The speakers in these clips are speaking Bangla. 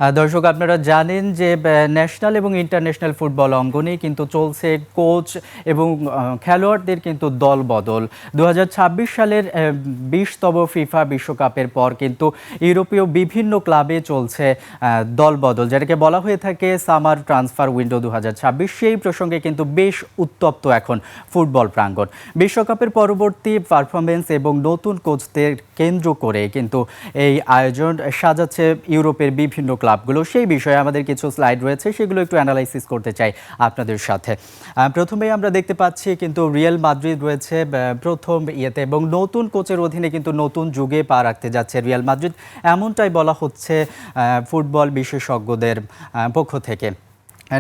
দর্শক আপনারা জানেন যে ন্যাশনাল এবং ইন্টারন্যাশনাল ফুটবল অঙ্গনে কিন্তু চলছে কোচ এবং খেলোয়াড়দের কিন্তু দল বদল 2026 সালের 20তম ফিফা বিশ্বকাপের পর কিন্তু ইউরোপীয় বিভিন্ন ক্লাবে চলছে দল বদল, যেটাকে বলা হয়ে থাকে সামার ট্রান্সফার উইন্ডো 2026। সেই প্রসঙ্গে কিন্তু বেশ উত্তপ্ত এখন ফুটবল প্রাঙ্গণ। বিশ্বকাপের পরবর্তী পারফরমেন্স এবং নতুন কোচদের কেন্দ্র করে কিন্তু এই আয়োজন সাজাচ্ছে ইউরোপের বিভিন্ন ক্লাবগুলো। সেই বিষয়ে আমাদের কিছু স্লাইড রয়েছে, সেগুলো একটু অ্যানালাইসিস করতে চাই আপনাদের সাথে। প্রথমেই আমরা দেখতে পাচ্ছি কিন্তু রিয়াল মাদ্রিদ রয়েছে প্রথম ইয়েতে, এবং নতুন কোচের অধীনে কিন্তু নতুন যুগে পা রাখতে যাচ্ছে রিয়াল মাদ্রিদ, এমনটাই বলা হচ্ছে ফুটবল বিশেষজ্ঞদের পক্ষ থেকে।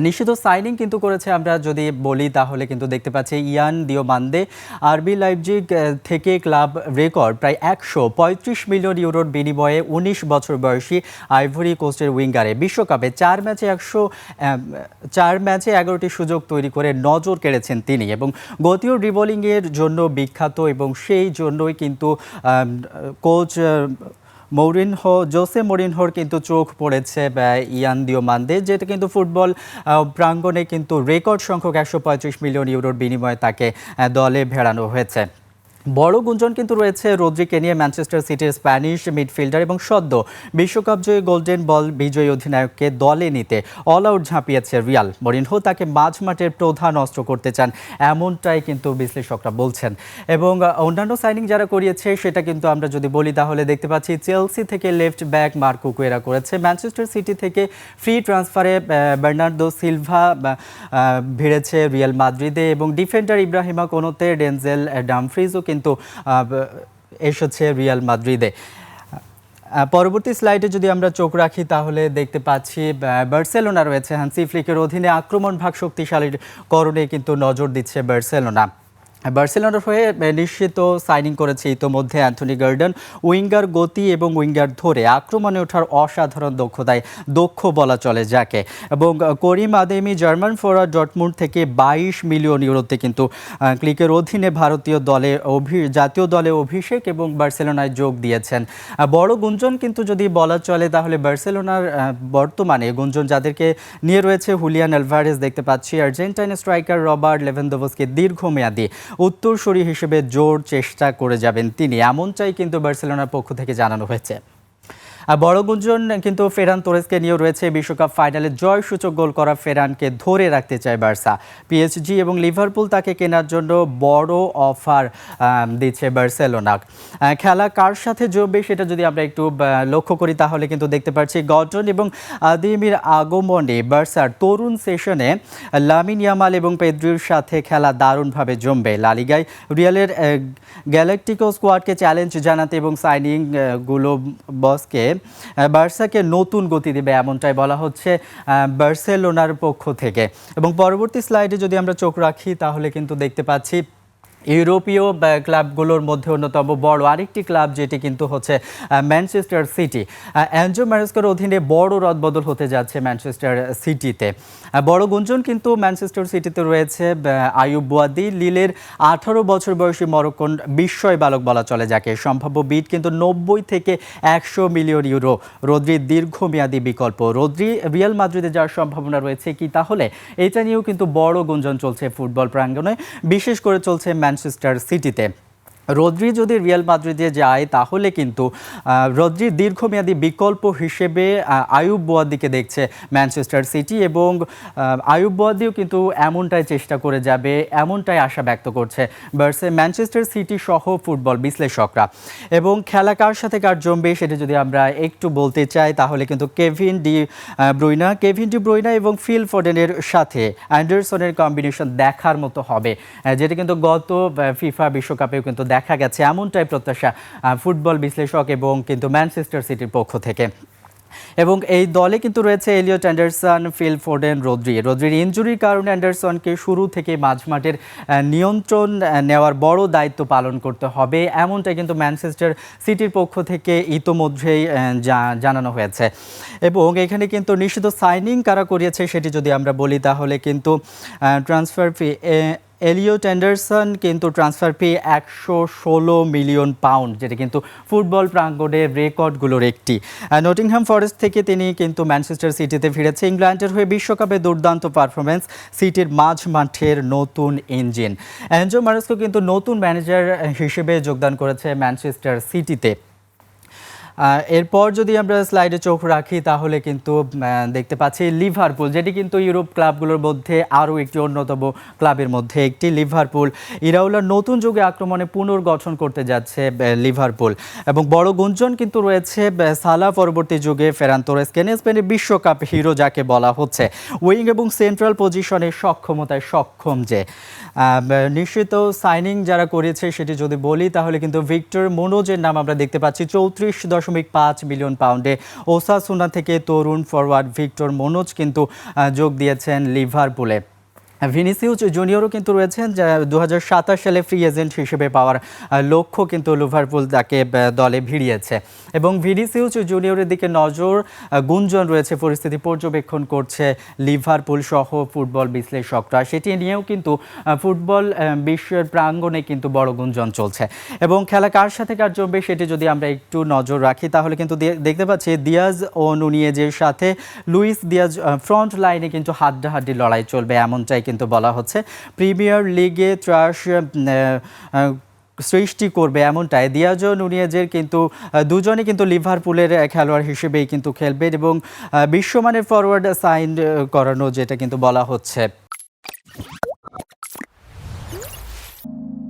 নিষিদ্ধ সাইনিং কিন্তু করেছে, আমরা যদি বলি তাহলে কিন্তু দেখতে পাচ্ছি ইয়ান দিওমান্দে আরবি লাইপজিগ থেকে ক্লাব রেকর্ড প্রায় 135 মিলিয়ন ইউরোর বিনিময়ে 19 বছর বয়সী আইভরি কোস্টের উইঙ্গারে বিশ্বকাপে 4 ম্যাচে 11টি সুযোগ তৈরি করে নজর কেড়েছেন তিনি, এবং গতীয় ড্রিবলিংয়ের জন্য বিখ্যাত, এবং সেই জন্যই কিন্তু কোচ জোসে মরিনহোর কিন্তু চোখ পড়েছে ইয়ান দিওমান্দে, যেটা কিন্তু ফুটবল প্রাঙ্গণে কিন্তু রেকর্ড সংখ্যক 135 মিলিয়ন ইউরোর বিনিময়ে তাকে দলে ভেড়ানো হয়েছে। বড় গুঞ্জন কিন্তু রয়েছে রদ্রিকে নিয়ে। ম্যানচেস্টার সিটির স্প্যানিশ মিডফিল্ডার এবং সদ্য বিশ্বকাপ জয়ী গোল্ডেন বল বিজয়ী অধিনায়ককে দলে নিতে অল আউট ঝাঁপিয়েছে রিয়াল। মরিনহো তাকে মাঝমাঠের প্রধান অস্ত্র করতে চান, এমনটাই কিন্তু বিশ্লেষকরা বলছেন। এবং অন্যান্য সাইনিং যারা করিয়েছে সেটা কিন্তু আমরা যদি বলি তাহলে দেখতে পাচ্ছি চেলসি থেকে লেফট ব্যাক মার্কো কুয়েরা করেছে, ম্যানচেস্টার সিটি থেকে ফ্রি ট্রান্সফারে বার্নার্দো সিলভা ভিড়েছে রিয়াল মাদ্রিদে, এবং ডিফেন্ডার ইব্রাহিমা কোনোতে ডেনজেল ডামফ্রিজও কিন্তু এসেছে রিয়াল মাদ্রিদে। পরবর্তী স্লাইডে যদি আমরা চোখ রাখি তাহলে দেখতে পাচ্ছি বার্সেলোনা রয়েছে হান্সি ফ্লিকের অধীনে আক্রমণ ভাগ শক্তিশালীর করণে কিন্তু নজর দিচ্ছে বার্সেলোনা। বার্সেলোনার হয়ে নিশ্চিত সাইনিং করেছে ইতোমধ্যে অ্যান্থনি গর্ডন, উইঙ্গার গতি এবং উইঙ্গার ধরে আক্রমণে ওঠার অসাধারণ দক্ষতায় দক্ষ বলা চলে যাকে, এবং করিম আদেমি জার্মান ফরওয়ার্ড ডর্টমুন্ড থেকে 22 মিলিয়ন ইউরোতে কিন্তু ক্লিকের অধীনে ভারতীয় দলে জাতীয় দলে অভিষেক এবং বার্সেলোনায় যোগ দিয়েছেন। বড় গুঞ্জন কিন্তু যদি বলা চলে তাহলে বার্সেলোনার বর্তমানে গুঞ্জন যাদেরকে নিয়ে রয়েছে হুলিয়ান আলভারেজ, দেখতে পাচ্ছি আর্জেন্টাইন স্ট্রাইকার রবার্ট লেভানডোভস্কি দীর্ঘমেয়াদী উত্তরসূরি হিসেবে জোর চেষ্টা করে যাবেন তিনি, এমনটাই কিন্তু বার্সেলোনার পক্ষ থেকে জানানো হয়েছে। বড় গুঞ্জন কিন্তু ফেরান তোরেসকে নিয়েও রয়েছে। বিশ্বকাপ ফাইনালে জয়সূচক গোল করা ফেরানকে ধরে রাখতে চায় বার্সা। পিএসজি এবং লিভারপুল তাকে কেনার জন্য বড় অফার দিচ্ছে বার্সেলোনা। খেলা কার সাথে জমবে সেটা যদি আমরা একটু লক্ষ্য করি তাহলে কিন্তু দেখতে পাচ্ছি গর্ডন এবং আদেমির আগমনে বার্সার তরুণ সেশনে লামিন ইয়ামাল এবং পেদ্রির সাথে খেলা দারুণভাবে জমবে। লালিগায় রিয়ালের গ্যালাকটিকো স্কোয়াডকে চ্যালেঞ্জ জানাতে এবং সাইনিং গুলো বসকে বার্সাকে নতুন গতি দেবে, এমনটাই বলা হচ্ছে বার্সেলোনার পক্ষ থেকে। এবং পরবর্তী স্লাইডে যদি আমরা চোখ রাখি তাহলে কিন্তু দেখতে পাচ্ছি ইউরোপীয় ক্লাবগুলোর মধ্যে অন্যতম বড় আরেকটি ক্লাব, যেটি কিন্তু হচ্ছে ম্যানচেস্টার সিটি। অ্যানজো ম্যারেস্কার অধীনে বড় রদবদল হতে যাচ্ছে ম্যানচেস্টার সিটিতে। বড় গুঞ্জন কিন্তু ম্যানচেস্টার সিটিতে রয়েছে আয়ুব বুয়াদি, লিলের 18 বছর বয়সী মরক্কোন বিস্ময় বালক বলা চলে যাকে। সম্ভাব্য বিড কিন্তু 90 থেকে 100 মিলিয়ন ইউরো। রদ্রির দীর্ঘমেয়াদী বিকল্প। রদ্রি রিয়াল মাদ্রিদে যাওয়ার সম্ভাবনা রয়েছে কি, তাহলে এটা নিয়েও কিন্তু বড় গুঞ্জন চলছে ফুটবল প্রাঙ্গণে, বিশেষ করে চলছে ম্যানচেস্টার সিটিতে। রদ্রি যদি রিয়াল মাদ্রিদে যায় তাহলে কিন্তু রদ্রির দীর্ঘমেয়াদী বিকল্প হিসেবে আয়ুব বুয়াদিকে দেখছে ম্যানচেস্টার সিটি, এবং আয়ুব বুয়াদিও কিন্তু এমনটাই চেষ্টা করে যাবে, এমনটাই আশা ব্যক্ত করছে ম্যানচেস্টার সিটি সহ ফুটবল বিশ্লেষকরা। এবং খেলা কার সাথে কার জমবে সেটা যদি আমরা একটু বলতে চাই তাহলে কিন্তু কেভিন ডি ব্রুইনা এবং ফিল ফোডেনের সাথে অ্যান্ডারসনের কম্বিনেশন দেখার মতো হবে, যেটা কিন্তু গত ফিফা বিশ্বকাপেও কিন্তু দেখা গেছে, এমনটাই প্রত্যাশা ফুটবল বিশ্লেষক এবং কিন্তু ম্যানচেস্টার সিটির পক্ষ থেকে। এবং এই দলে কিন্তু রয়েছে এলিয়ট অ্যান্ডারসন, ফিল ফোডেন, রদ্রির ইনজুরির কারণে অ্যান্ডারসনকে শুরু থেকে মাঝমাঠের নিয়ন্ত্রণ নেওয়ার বড় দায়িত্ব পালন করতে হবে, এমনটাই কিন্তু ম্যানচেস্টার সিটির পক্ষ থেকে ইতোমধ্যেই জানানো হয়েছে। এবং এখানে কিন্তু নিষিদ্ধ সাইনিং কারা করিয়েছে সেটি যদি আমরা বলি তাহলে কিন্তু ট্রান্সফার ফি এলিয়ট অ্যান্ডারসন কিন্তু ট্রান্সফার ফি 116 মিলিয়ন পাউন্ড, যেটা কিন্তু ফুটবল প্রাঙ্গণের রেকর্ডগুলোর একটি। নটিংহ্যাম ফরেস্ট থেকে তিনি কিন্তু ম্যানচেস্টার সিটিতে ফিরেছে। ইংল্যান্ডের হয়ে বিশ্বকাপে দুর্দান্ত পারফরমেন্স, সিটির মাঝ মাঠের নতুন ইঞ্জিন। এনজো মারেস্কো কিন্তু নতুন ম্যানেজার হিসেবে যোগদান করেছে ম্যানচেস্টার সিটিতে। এরপর যদি আমরা স্লাইডে চোখ রাখি তাহলে কিন্তু দেখতে পাচ্ছি লিভারপুল, যেটি কিন্তু ইউরোপ ক্লাবগুলোর মধ্যে আরও একটি অন্যতম ক্লাবের মধ্যে একটি। লিভারপুল ইরাওলার নতুন যুগে আক্রমণে পুনর্গঠন করতে যাচ্ছে লিভারপুল, এবং বড় গুঞ্জন কিন্তু রয়েছে সালা পরবর্তী যুগে ফেরান তোরেসকে নিয়ে। স্পেনের বিশ্বকাপ হিরো যাকে বলা হচ্ছে, উইং এবং সেন্ট্রাল পজিশনের সক্ষমতায় সক্ষম যে। নিশ্চিত সাইনিং যারা করেছে সেটি যদি বলি তাহলে কিন্তু ভিক্টর মুনোজের নাম আমরা দেখতে পাচ্ছি 34.5 মিলিয়ন পাউন্ডে। ওসাসুনা থেকে তরুণ ফরওয়ার্ড ভিক্টর মুনোজ কিন্তু যোগ দিয়েছেন লিভারপুলে। ভিনিসিউস জুনিয়রও কিন্তু রয়েছেন, যা 2027 সালে ফ্রি এজেন্ট হিসেবে পাওয়ার লক্ষ্য কিন্তু লিভারপুল তাকে দলে ভিড়িয়েছে। এবং ভিনিসিউস জুনিয়রের দিকে নজর, গুঞ্জন রয়েছে, পরিস্থিতি পর্যবেক্ষণ করছে লিভারপুল সহ ফুটবল বিশ্লেষকরা। সেটি নিয়েও কিন্তু ফুটবল বিশ্বের প্রাঙ্গণে কিন্তু বড় গুঞ্জন চলছে। এবং খেলা কার সাথে কার জমবে সেটি যদি আমরা একটু নজর রাখি তাহলে কিন্তু দেখতে পাচ্ছি দিয়াজ ও নুনিয়েজের সাথে লুইস দিয়াজ ফ্রন্ট লাইনে কিন্তু হাড্ডাহাড্ডি লড়াই চলবে, এমনটাই কিন্তু বলা হচ্ছে। প্রিমিয়ার লিগে ত্রাস সৃষ্টি করবে এমনটাই। দিয়াজ ও নুনিয়েজের কিন্তু দুজনে কিন্তু লিভারপুলের খেলোয়াড় হিসেবেই কিন্তু খেলবেন, এবং বিশ্বমানের ফরওয়ার্ড সাইন করানো যেটা কিন্তু বলা হচ্ছে।